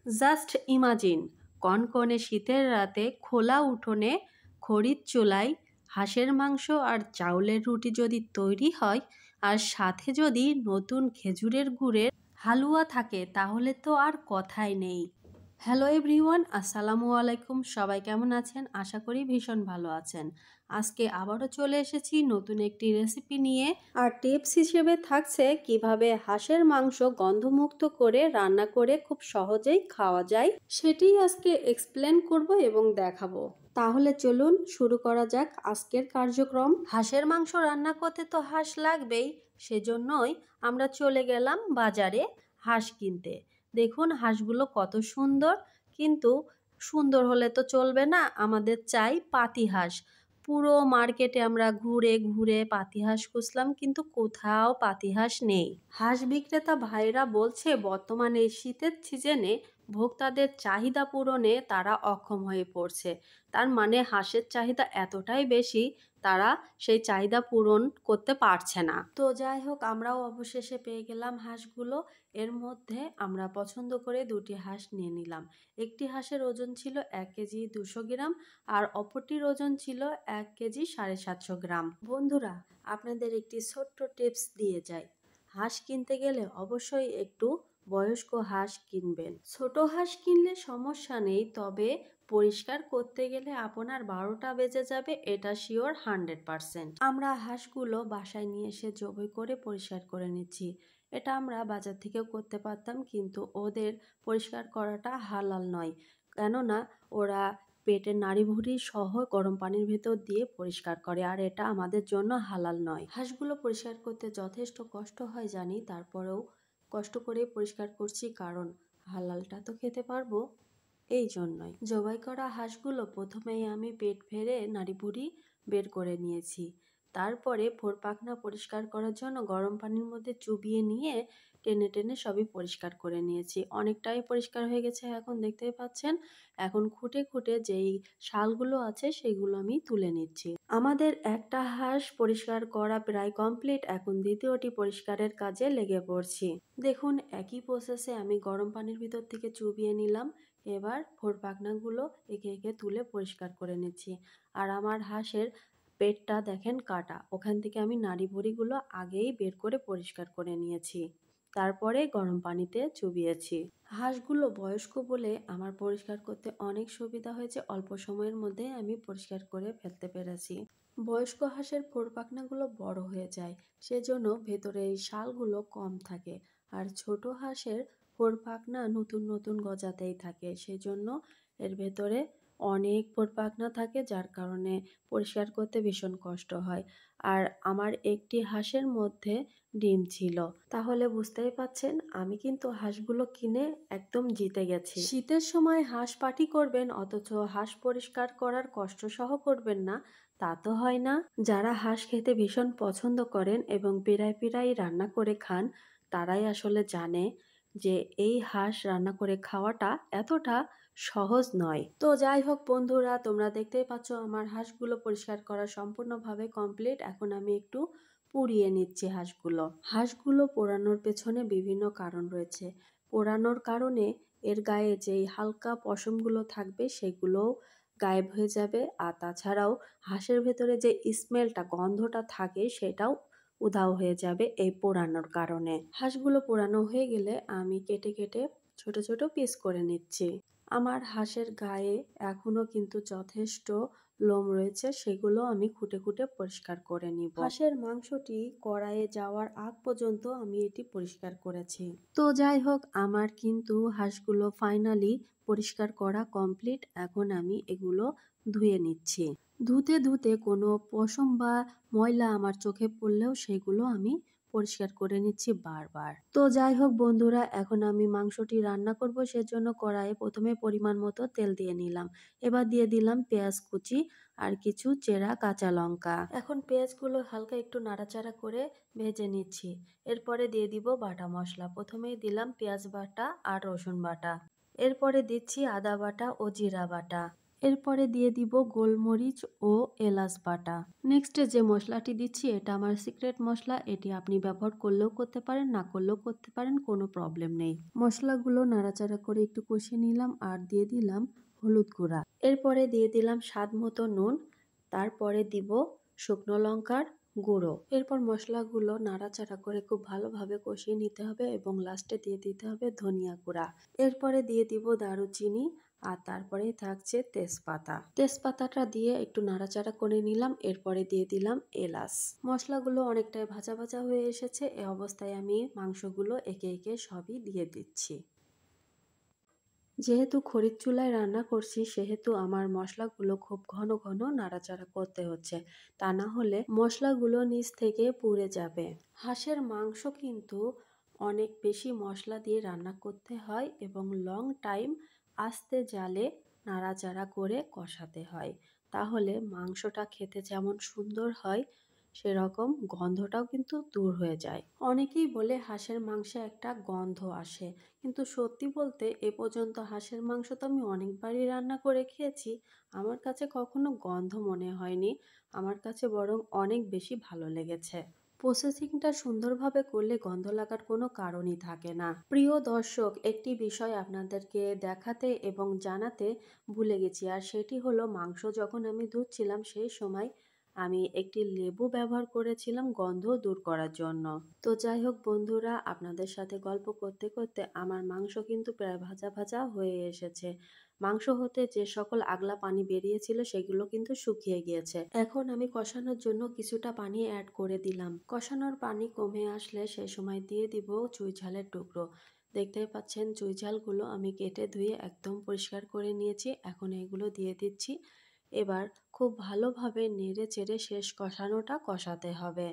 Just imagine, কনকনে শীতের রাতে খোলা উঠোনে খড়ির চুলায় হাঁসের মাংস আর চাউলের রুটি যদি তৈরি হয়, আর সাথে যদি নতুন খেজুরের গুড়ের হালুয়া থাকে, তাহলে তো আর কথাই নেই। হ্যালো এভরিওয়ান, আসসালামু আলাইকুম। সবাই কেমন আছেন? আশা করি ভীষণ ভালো আছেন। আজকে আবারও চলে এসেছি নতুন একটি রেসিপি নিয়ে, আর টিপস হিসেবে থাকছে কিভাবে হাঁসের মাংস গন্ধমুক্ত করে রান্না করে খুব সহজেই খাওয়া যায়, সেটি আজকে এক্সপ্লেন করব এবং দেখাবো। তাহলে চলুন শুরু করা যাক আজকের কার্যক্রম। হাঁসের মাংস রান্না করতে তো হাঁস লাগবেই, সেজন্যই আমরা চলে গেলাম বাজারে হাঁস কিনতে। দেখুন হাঁসগুলো কত সুন্দর, কিন্তু সুন্দর হলে তো চলবে না, আমাদের চাই পাতি হাঁস। পুরো মার্কেটে আমরা ঘুরে ঘুরে পাতি হাঁস খুঁজলাম, কিন্তু কোথাও পাতি হাঁস নেই। হাঁস বিক্রেতা ভাইরা বলছে বর্তমানে শীতের সিজনে ভোক্তাদের চাহিদা পূরণে তারা অক্ষম হয়ে পড়ছে। তার মানে হাঁসের চাহিদা এতটাই বেশি, তারা সেই চাহিদা পূরণ করতে পারছে না। তো যাই হোক, আমরাও অবশেষে পেয়ে গেলাম হাঁসগুলো। এর মধ্যে আমরা পছন্দ করে দুটি হাঁস নিয়ে নিলাম। একটি হাঁসের ওজন ছিল 1 কেজি 200 গ্রাম, আর অপরটির ওজন ছিল 1 কেজি 750 গ্রাম। বন্ধুরা, আপনাদের একটি ছোট্ট টিপস দিয়ে যাই। হাঁস কিনতে গেলে অবশ্যই একটু বয়স্ক হাঁস কিনবেন। ছোট হাঁস কিনলে সমস্যা নেই, তবে পরিষ্কার করতে গেলে আপনার 12টা বেজে যাবে, এটা শিওর 100%। আমরা হাঁসগুলো বাসায় নিয়ে এসে জবাই করে পরিষ্কার করে নিচ্ছি। এটা আমরা বাজার থেকেও করতে পারতাম, কিন্তু ওদের পরিষ্কার করাটা হালাল নয়, কেননা ওরা পেটের নাড়িভুড়ি সহ গরম পানির ভেতর দিয়ে পরিষ্কার করে, আর এটা আমাদের জন্য হালাল নয়। হাঁসগুলো পরিষ্কার করতে যথেষ্ট কষ্ট হয় জানি, তারপরেও কষ্ট করে পরিষ্কার করছি, কারণ হালালটা তো খেতে পারবো, এই জন্যই। জবাই করা হাঁসগুলো প্রথমেই আমি পেট ফেড়ে নাড়িভুড়ি বের করে নিয়েছি। তারপরে পাখনা পরিষ্কার করার জন্য গরম পানির মধ্যে চুবিয়ে নিয়ে টেনে টেনে সবই পরিষ্কার করে নিয়েছি। অনেকটাই পরিষ্কার হয়ে গেছে, এখন দেখতেই পাচ্ছেন। এখন খুঁটে খুঁটে যেই শালগুলো আছে সেগুলো আমি তুলে নিচ্ছি। আমাদের একটা হাঁস পরিষ্কার করা প্রায় কমপ্লিট, এখন দ্বিতীয়টি পরিষ্কারের কাজে লেগে পড়ছি। দেখুন একই প্রসেসে আমি গরম পানির ভিতর থেকে চুবিয়ে নিলাম। এবার পাখনাগুলো একে একে তুলে পরিষ্কার করে নিচ্ছি। আর আমার হাঁসের পেটটা দেখেন কাটা, ওখান থেকে আমি নাড়িভুড়িগুলো আগেই বের করে পরিষ্কার করে নিয়েছি, তারপরে গরম পানিতে চুবিয়েছি। হাঁসগুলো বয়স্ক বলে আমার পরিষ্কার করতে অনেক সুবিধা হয়েছে, অল্প সময়ের মধ্যে আমি পরিষ্কার করে ফেলতে পেরেছি। বয়স্ক হাঁসের পাখনাগুলো বড় হয়ে যায়, সেজন্য ভেতরে এই শালগুলো কম থাকে, আর ছোট হাঁসের পাখনা নতুন নতুন গজাতেই থাকে, সেজন্য এর ভেতরে অনেক পাখনা থাকে, যার কারণে পরিষ্কার করতে ভীষণ কষ্ট হয়। আর আমার একটি হাঁসের মধ্যে ডিম ছিল, তাহলে বুঝতেই পাচ্ছেন আমি কিন্তু হাঁসগুলো কিনে একদম জিতে গেছি। শীতের সময় হাঁস পাটি করবেন অথচ হাঁস পরিষ্কার করার কষ্ট সহ করবেন না, তা তো হয় না। যারা হাঁস খেতে ভীষণ পছন্দ করেন এবং পেরায় পেরায় রান্না করে খান, তারাই আসলে জানে যে এই হাঁস রান্না করে খাওয়াটা এতটা সহজ নয়। তো যাই হোক বন্ধুরা, তোমরা দেখতেই পাচ্ছ আমার হাঁসগুলো পরিষ্কার করা সম্পূর্ণভাবে কমপ্লিট। এখন আমি একটু পুড়িয়ে নিচ্ছি হাঁসগুলো। হাঁসগুলো পোড়ানোর পেছনে বিভিন্ন কারণ রয়েছে। পোড়ানোর কারণে এর গায়ে যেই হালকা পশমগুলো থাকবে সেগুলোও গায়েব হয়ে যাবে, আর তাছাড়াও হাঁসের ভেতরে যে স্মেলটা, গন্ধটা থাকে, সেটাও উধাও হয়ে যাবে এই পোড়ানোর কারণে। হাঁসগুলো পোড়ানো হয়ে গেলে আমি কেটে কেটে ছোট ছোট পিস করে নিচ্ছি। আমার হাঁসের গায়ে এখনো কিন্তু যথেষ্ট লোম রয়েছে, সেগুলো আমি খুঁটে খুঁটে পরিষ্কার করে নিব। হাঁসের মাংসটি কড়াইয়ে যাওয়ার আগ পর্যন্ত আমি এটি পরিষ্কার করেছি। তো যাই হোক, আমার কিন্তু হাঁসগুলো ফাইনালি পরিষ্কার করা কমপ্লিট। এখন আমি এগুলো ধুয়ে নিচ্ছি। ধুতে ধুতে কোনো পশম বা ময়লা আমার চোখে পড়লেও সেগুলো আমি পরিষ্কার করে নিচ্ছি বারবার। তো যাই হোক বন্ধুরা, এখন আমি মাংসটি রান্না করব, সেজন্য কড়াইয়ে প্রথমে পরিমাণ মতো তেল দিয়ে নিলাম। এবার দিয়ে দিলাম পেঁয়াজ কুচি আর কিছু চেরা কাঁচা লঙ্কা। এখন পেঁয়াজগুলো হালকা একটু নাড়াচাড়া করে ভেজে নিচ্ছি। এরপরে দিয়ে দিব বাটা মশলা। প্রথমেই দিলাম পেঁয়াজ বাটা আর রসুন বাটা। এরপরে দিচ্ছি আদা বাটা ও জিরা বাটা। এরপরে দিয়ে দিব গোলমরিচ ও এলাচ বাটা। নেক্সটে যে মশলাটি দিচ্ছি এটা আমার সিক্রেট মশলা, এটি আপনি ব্যবহার করলেও করতে পারেন, না করলেও করতে পারেন, কোনো প্রবলেম নেই। মশলাগুলো নাড়াচাড়া করে একটু কষিয়ে নিলাম আর দিয়ে দিলাম হলুদ গুঁড়া। এরপরে দিয়ে দিলাম স্বাদ মতো নুন, তারপরে দিব শুকনো লঙ্কার গুঁড়ো। এরপর মশলাগুলো নাড়াচাড়া করে খুব ভালোভাবে কষিয়ে নিতে হবে এবং লাস্টে দিয়ে দিতে হবে ধনিয়া গুঁড়া। এরপরে দিয়ে দিব দারুচিনি আর তারপরেই থাকছে তেজপাতা। তেজপাতাটা দিয়ে একটু নাড়াচাড়া করে নিলাম। এরপরে দিয়ে দিলাম এলাচ। মশলাগুলো অনেকটাই ভাজা ভাজা হয়ে এসেছে। এ অবস্থায় আমি মাংসগুলো একে একে সবই দিয়ে দিচ্ছি। যেহেতু খড়ির চুলায় রান্না করছি সেহেতু আমার মশলাগুলো খুব ঘন ঘন নাড়াচাড়া করতে হচ্ছে, তা না হলে মশলাগুলো নিচ থেকে পুড়ে যাবে। হাঁসের মাংস কিন্তু অনেক বেশি মশলা দিয়ে রান্না করতে হয় এবং লং টাইম আস্তে জালে নাড়াচাড়া করে কষাতে হয়, তাহলে মাংসটা খেতে যেমন সুন্দর হয় সেরকম গন্ধটাও কিন্তু দূর হয়ে যায়। অনেকেই বলে হাঁসের মাংসে একটা গন্ধ আসে, কিন্তু সত্যি বলতে এ পর্যন্ত হাঁসের মাংস তো আমি অনেকবারই রান্না করে খেয়েছি, আমার কাছে কখনো গন্ধ মনে হয়নি, আমার কাছে বরং অনেক বেশি ভালো লেগেছে। প্রসেসিংটা সুন্দরভাবে করলে গন্ধ লাগার কোনো কারণই থাকে না। প্রিয় দর্শক, একটি বিষয় আপনাদেরকে দেখাতে এবং জানাতে ভুলে গেছি, আর সেটি হলো মাংস যখন আমি ধুচ্ছিলাম সেই সময় আমি একটি লেবু ব্যবহার করেছিলাম গন্ধ দূর করার জন্য। তো যাই হোক বন্ধুরা, আপনাদের সাথে গল্প করতে করতে আমার মাংস কিন্তু প্রায় ভাজা ভাজা হয়ে এসেছে। মাংস হতে যে সকল আগলা পানি বেরিয়েছিল সেগুলো কিন্তু শুকিয়ে গিয়েছে। এখন আমি কষানোর জন্য কিছুটা পানি অ্যাড করে দিলাম। কষানোর পানি কমে আসলে সেই সময় দিয়ে দিব চুই ঝালের টুকরো। দেখতেই পাচ্ছেন চুই ঝালগুলো আমি কেটে ধুয়ে একদম পরিষ্কার করে নিয়েছি। এখন এগুলো দিয়ে দিচ্ছি। এবার খুব ভালোভাবে নেড়ে চেড়ে শেষ কষানোটা কষাতে হবে।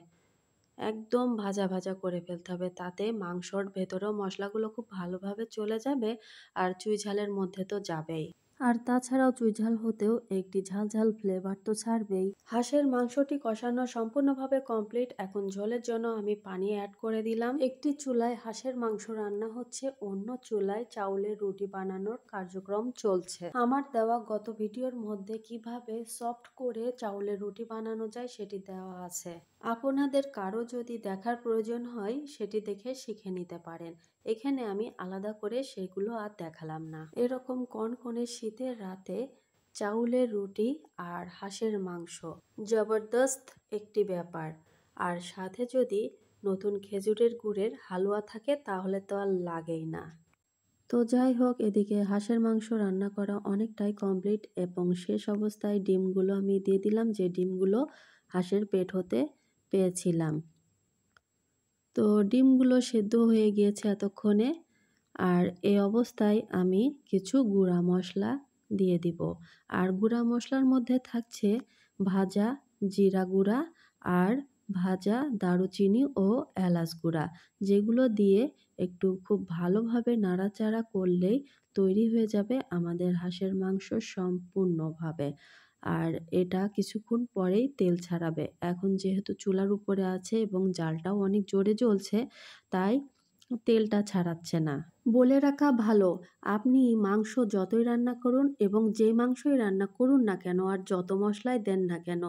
একদম ভাজা ভাজা করে ফেলতে হবে, তাতে মাংসর ভেতরেও মশলাগুলো খুব ভালোভাবে চলে যাবে আর চুই ঝালের মধ্যে তো যাবেই। আর তাছাড়াও চুই ঝাল হতেও একটি ঝাল ঝাল ফ্লেভার তো ছাড়বেই। হাঁসের মাংসটি কষানো সম্পূর্ণভাবে কমপ্লিট। এখন ঝোলের জন্য আমি পানি অ্যাড করে দিলাম। একটি চুলায় হাঁসের মাংস রান্না হচ্ছে, অন্য চুলায় চাউলের রুটি বানানোর কার্যক্রম চলছে। আমার দেওয়া গত ভিডিওর মধ্যে কিভাবে সফট করে চাউলের রুটি বানানো যায় সেটি দেওয়া আছে। আপনাদের কারো যদি দেখার প্রয়োজন হয় সেটি দেখে শিখে নিতে পারেন। এখানে আমি আলাদা করে সেগুলো আর দেখালাম না। এরকম কনকনে শীতের রাতে চাউলের রুটি আর হাঁসের মাংস জবরদস্ত একটি ব্যাপার। আর সাথে যদি নতুন খেজুরের গুড়ের হালুয়া থাকে তাহলে তো আর লাগেই না। তো যাই হোক, এদিকে হাঁসের মাংস রান্না করা অনেকটাই কমপ্লিট এবং শেষ অবস্থায় ডিমগুলো আমি দিয়ে দিলাম, যে ডিমগুলো হাঁসের পেট হতে পেয়েছিলাম। তো ডিমগুলো সেদ্ধ হয়ে গিয়েছে এতক্ষণে। আর এই অবস্থায় আমি কিছু গুঁড়া মশলা দিয়ে দিব। আর গুঁড়া মশলার মধ্যে থাকছে ভাজা জিরা গুঁড়া আর ভাজা দারুচিনি ও এলাচ গুঁড়া, যেগুলো দিয়ে একটু খুব ভালোভাবে নাড়াচাড়া করলেই তৈরি হয়ে যাবে আমাদের হাঁসের মাংস সম্পূর্ণভাবে। আর এটা কিছুক্ষণ পরেই তেল ছাড়াবে। এখন যেহেতু চুলার উপরে আছে এবং জালটাও অনেক জোরে জ্বলছে, তাই তেলটা ছাড়াচ্ছে না। বলে রাখা ভালো, আপনি মাংস যতই রান্না করুন এবং যে মাংসই রান্না করুন না কেন আর যত মশলাই দেন না কেন,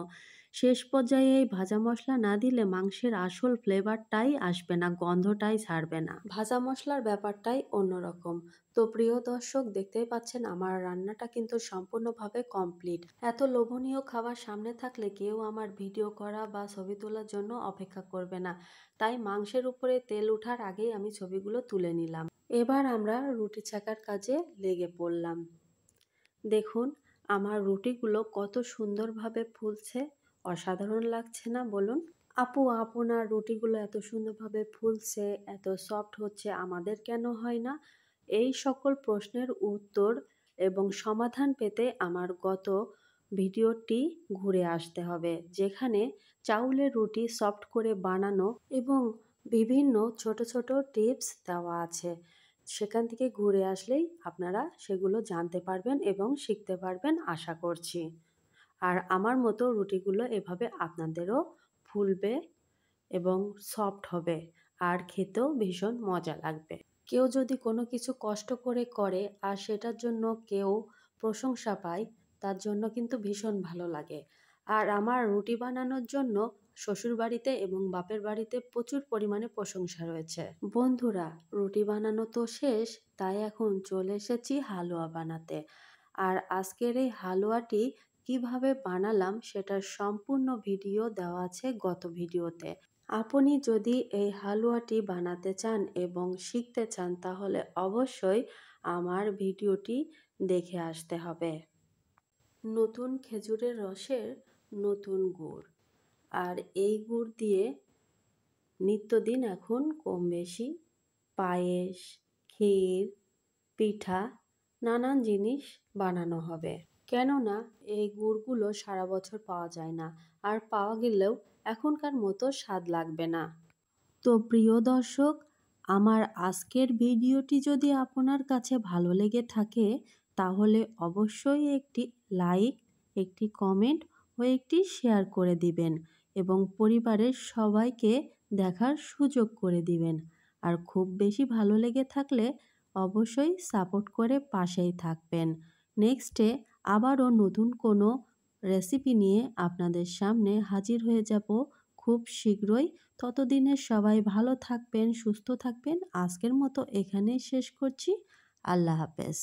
শেষ পর্যায়ে এই ভাজা মশলা না দিলে মাংসের আসল ফ্লেভারটাই আসবে না, গন্ধটাই ছাড়বে না। ভাজা মশলার ব্যাপারটাই অন্যরকম। তো প্রিয় দর্শক, দেখতেই পাচ্ছেন আমার রান্নাটা কিন্তু সম্পূর্ণভাবে কমপ্লিট। এত লোভনীয় খাবার সামনে থাকলে কেউ আমার ভিডিও করা বা ছবি তোলার জন্য অপেক্ষা করবে না। তাই মাংসের উপরে তেল ওঠার আগেই আমি ছবিগুলো তুলে নিলাম। এবার আমরা রুটি ছাকার কাজে লেগে পড়লাম। দেখুন আমার রুটিগুলো কত সুন্দরভাবে ফুলছে, অসাধারণ লাগছে না বলুন? আপু, আপনার রুটিগুলো এত সুন্দরভাবে ফুলছে, এত সফট হচ্ছে, আমাদের কেন হয় না? এই সকল প্রশ্নের উত্তর এবং সমাধান পেতে আমার গত ভিডিওটি ঘুরে আসতে হবে, যেখানে চাউলের রুটি সফট করে বানানো এবং বিভিন্ন ছোট ছোট টিপস দেওয়া আছে। সেখান থেকে ঘুরে আসলেই আপনারা সেগুলো জানতে পারবেন এবং শিখতে পারবেন আশা করছি। আর আমার মতো রুটিগুলো এভাবে আপনাদেরও ফুলবে এবং সফট হবে আর খেতেও ভীষণ মজা লাগবে। কেউ যদি কোনো কিছু কষ্ট করে করে আর সেটার জন্য কেউ প্রশংসা পায়, তার জন্য কিন্তু ভীষণ ভালো লাগে। আর আমার রুটি বানানোর জন্য শ্বশুরবাড়িতে এবং বাপের বাড়িতে প্রচুর পরিমাণে প্রশংসা রয়েছে। বন্ধুরা, রুটি বানানো তো শেষ, তাই এখন চলে এসেছি হালুয়া বানাতে। আর আজকের এই হালুয়াটি কিভাবে বানালাম সেটার সম্পূর্ণ ভিডিও দেওয়া আছে গত ভিডিওতে। আপনি যদি এই হালুয়াটি বানাতে চান এবং শিখতে চান তাহলে অবশ্যই আমার ভিডিওটি দেখে আসতে হবে। নতুন খেজুরের রসের নতুন গুড়, আর এই গুড় দিয়ে নিত্যদিন এখন কম বেশি পায়েস, ক্ষীর, পিঠা, নানান জিনিস বানানো হবে। কেননা এই গুড়গুলো সারা বছর পাওয়া যায় না, আর পাওয়া গেলেও এখনকার মতো স্বাদ লাগবে না। তো প্রিয় দর্শক, আমার আজকের ভিডিওটি যদি আপনার কাছে ভালো লেগে থাকে তাহলে অবশ্যই একটি লাইক, একটি কমেন্ট ও একটি শেয়ার করে দিবেন এবং পরিবারের সবাইকে দেখার সুযোগ করে দিবেন। আর খুব বেশি ভালো লেগে থাকলে অবশ্যই সাপোর্ট করে পাশেই থাকবেন। নেক্সটে আবারও নতুন কোনো রেসিপি নিয়ে আপনাদের সামনে হাজির হয়ে যাব খুব শীঘ্রই। ততদিনে সবাই ভালো থাকবেন, সুস্থ থাকবেন। আজকের মতো এখানেই শেষ করছি। আল্লাহ হাফেজ।